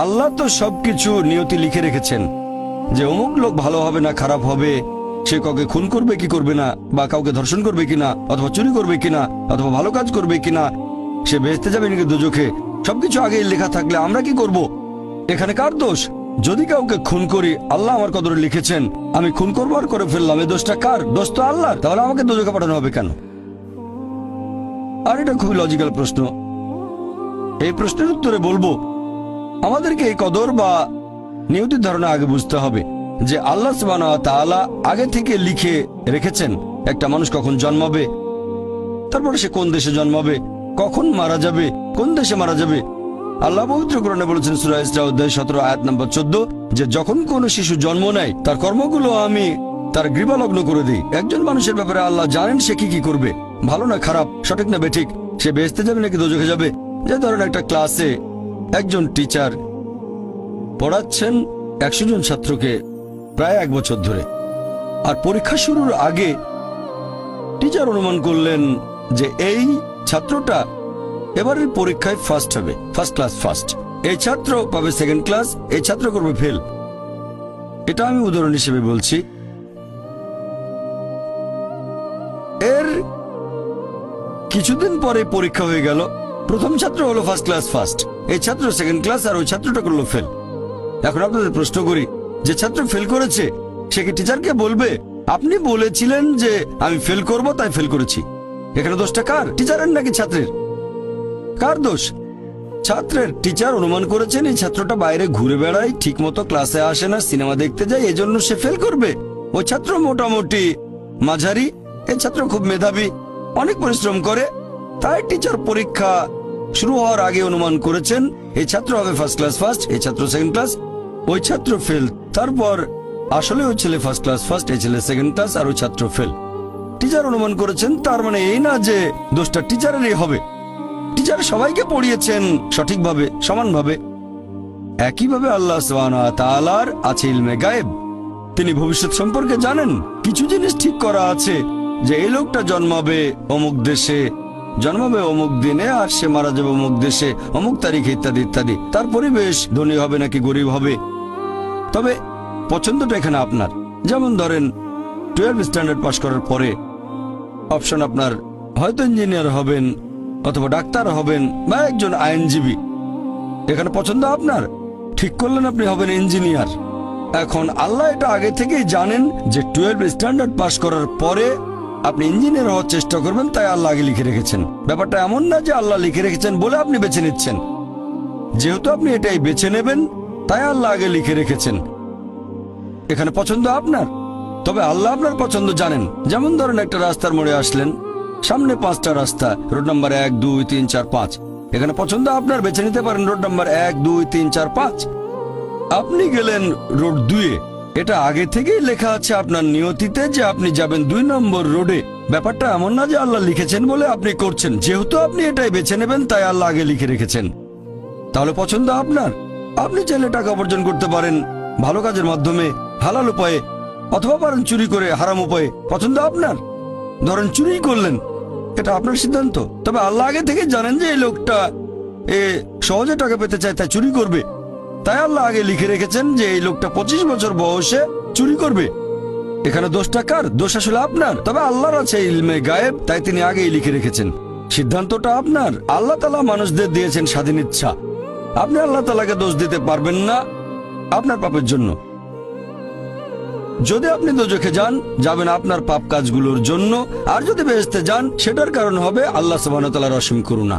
আল্লাহ তো সবকিছু নিয়তি লিখে রেখেছেন যে অমুক লোক ভালো হবে না খারাপ হবে, সে কাউকে খুন করবে কি করবে না, বা কাউকে ধর্ষণ করবে কিনা, অথবা চুরি করবে কিনা, অথবা ভালো কাজ করবে কিনা, সে বেহেশতে যাবে নাকি দোজখে, সবকিছু আগেই লেখা থাকলে আমরা কি করব? এখানে কার দোষ? যদি কাউকে খুন করি, আল্লাহ আমার কদরে লিখেছেন, আমি খুন করবো আর করে ফেললাম, এই দোষটা কার? দোষ তো আল্লাহর। তাহলে আমাকে দোজখে পাঠানো হবে কেন? আর এটা খুবই লজিক্যাল প্রশ্ন। এই প্রশ্নের উত্তরে বলবো, আমাদেরকে এই কদর বা নিয়তির ধারণা আগে বুঝতে হবে যে আল্লাহ সুবহানাহু ওয়া তাআলা আগে থেকে লিখে রেখেছেন একটা মানুষ কখন জন্মাবে, তারপরে সে কোন দেশে জন্মাবে, কখন মারা যাবে, কোন দেশে মারা যাবে। আল্লাহ পবিত্র কোরআনে বলেছেন সূরা ইসরা অধ্যায় 17 আয়াত নম্বর 14 যে যখন কোন শিশু জন্ম নেয় তার কর্মগুলো আমি তার গ্রীবালগ্ন করে দিই। একজন মানুষের ব্যাপারে আল্লাহ জানেন সে কি কি করবে, ভালো না খারাপ, সঠিক না বেঠিক, সে বেহেশতে যাবে নাকি দোজখে যাবে। যে ধরেন একটা ক্লাসে একজন টিচার পড়াচ্ছেন 100 জন ছাত্রকে প্রায় 1 বছর ধরে, আর পরীক্ষা শুরুর আগে টিচার অনুমান করলেন যে এই ছাত্রটা এবারের পরীক্ষায় ফার্স্ট হবে, ফার্স্ট ক্লাস ফার্স্ট, এই ছাত্র পাবে সেকেন্ড ক্লাস, এই ছাত্র করবে ফেল। এটা আমি উদাহরণ হিসেবে বলছি। এর কিছুদিন পরে পরীক্ষা হয়ে গেল, প্রথম ছাত্র হলো ফার্স্ট ক্লাস ফার্স্ট, এই ছাত্র সেকেন্ড ক্লাস, আর ওই ছাত্রটা করলো ফেল। এখন আপনাদের প্রশ্ন করি, যে ছাত্র ফেল করেছে সে কি টিচারকে বলবে আপনি বলেছিলেন যে আমি ফেল করব তাই ফেল করেছি? এখানে দোষটা কার? টিচারের নাকি ছাত্রের? কার দোষ? ছাত্রের। টিচার অনুমান করেছেন এই ছাত্রটা বাইরে ঘুরে বেড়ায়, ঠিক মতো ক্লাসে আসে না, সিনেমা দেখতে যায়, এজন্য সে ফেল করবে। ওই ছাত্র মোটামুটি মাঝারি, এই ছাত্র খুব মেধাবী, অনেক পরিশ্রম করে, তাই টিচার পরীক্ষা শুরু হওয়ার আগে অনুমান করেছেন এই ছাত্র হবে ফার্স্ট ক্লাস ফার্স্ট, এই ছাত্র সেকেন্ড ক্লাস, ওই ছাত্র ফেল। তারপর আসলে ওই ছেলে ফার্স্ট ক্লাস ফার্স্ট, এই ছেলে সেকেন্ড ক্লাস, আর ওই ছাত্র ফেল। টিচার অনুমান করেছেন, তার মানে এই না যে দোষটা টিচারেরই হবে। টিচার সবাইকে পড়িয়েছেন সঠিকভাবে, সমানভাবে। একইভাবে আল্লাহ সুবহানাহু ওয়া তাআলার আছে ইলমে গায়েব, তিনি ভবিষ্যৎ সম্পর্কে জানেন। কিছু জিনিস ঠিক করা আছে যে এই লোকটা জন্মাবে অমুক দেশে, জন্মাবে অমুক দিনে, আর সে মারা যাবে অমুক দেশে অমুক তারিখে, ইত্যাদি ইত্যাদি। তার পরিবেশ ধনী হবে নাকি গরিব হবে, তবে পছন্দটা এখানে আপনার। যেমন ধরেন 12 স্ট্যান্ডার্ড পাস করার পরে অপশন আপনার হয়তো ইঞ্জিনিয়ার হবেন, অথবা ডাক্তার হবেন, বা একজন আইনজীবী। এখানে পছন্দ আপনার, ঠিক করলেন আপনি হবেন ইঞ্জিনিয়ার। এখন আল্লাহ এটা আগে থেকেই জানেন যে 12 স্ট্যান্ডার্ড পাস করার পরে আপনি ইঞ্জিনিয়ার হওয়ার চেষ্টা করবেন, তাই আল্লাহ আগে লিখে রেখেছেন। ব্যাপারটা এমন না যে আল্লাহ লিখে রেখেছেন বলে আপনি বেছে নিচ্ছেন। যেহেতু আপনি এটাই বেছে নেবেন, তাই আল্লাহ আগে লিখে রেখেছেন। এখানে পছন্দ আপনার, তবে আল্লাহ আপনার পছন্দ জানেন। যেমন ধরেন একটা রাস্তার মোড়ে আসলেন, সামনে 5টা রাস্তা, রোড নাম্বার 1, 2, 3, 4, 5। এখানে পছন্দ আপনার, বেছে নিতে পারেন রোড নাম্বার 1, 2, 3, 4, 5। আপনি গেলেন রোড 2-এ, এটা আগে থেকেই লেখা আছে আপনার নিয়তিতে যে আপনি যাবেন 2 নম্বর রোডে। ব্যাপারটা এমন না যে আল্লাহ লিখেছেন বলে আপনি করছেন, যেহেতু আপনি এটাই বেছে নেবেন তাই আল্লাহ আগে লিখে রেখেছেন। তাহলে পছন্দ আপনার। আপনি চাইলে টাকা উপার্জন করতে পারেন ভালো কাজের মাধ্যমে, হালাল উপায়ে, অথবা পারেন চুরি করে হারাম উপায়ে, পছন্দ আপনার। ধরেন চুরি করলেন, এটা আপনার সিদ্ধান্ত, তবে আল্লাহ আগে থেকে জানেন যে এই লোকটা সহজে টাকা পেতে চায় তাই চুরি করবে, তাই আল্লাহ আগে লিখে রেখেছেন যে এই লোকটা 25 বছর বয়সে চুরি করবে। এখানে দোষটা কার? দোষ আসলে আপনার, তবে আল্লাহর আছে ইলমে গায়েব, তাই তিনি আগেই লিখে রেখেছেন। সিদ্ধান্তটা আপনার। আল্লাহ তাআলা মানুষদের দিয়েছেন স্বাধীন ইচ্ছা, আপনি আল্লাহ তাআলাকে দোষ দিতে পারবেন না আপনার পাপের জন্য। যদি আপনি দোজখে যান, যাবেন আপনার পাপ কাজগুলোর জন্য, আর যদি বেহেশতে যান সেটার কারণ হবে আল্লাহ সুবহানাহু ওয়া তাআলার অসীম করুণা।